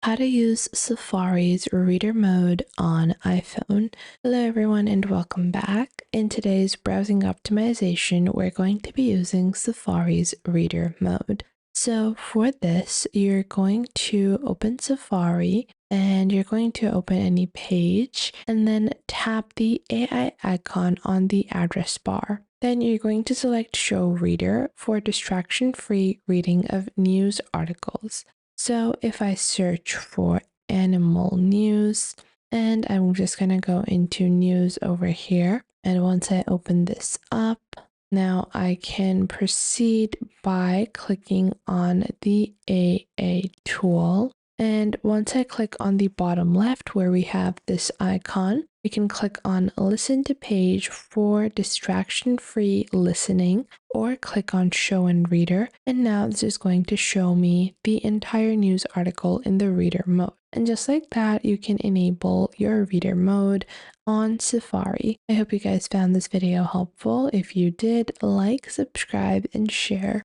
How to use Safari's reader mode on iPhone. Hello everyone and welcome back. In today's browsing optimization, we're going to be using Safari's reader mode. So for this, you're going to open Safari and you're going to open any page and then tap the AI icon on the address bar. Then you're going to select Show Reader for distraction-free reading of news articles. So if I search for animal news, and I'm just going to go into news over here. And once I open this up, now I can proceed by clicking on the AA tool. And once I click on the bottom left where we have this icon, we can click on Listen to Page for distraction-free listening, or click on Show in Reader. And now this is going to show me the entire news article in the reader mode. And just like that, you can enable your reader mode on Safari. I hope you guys found this video helpful. If you did, like, subscribe, and share.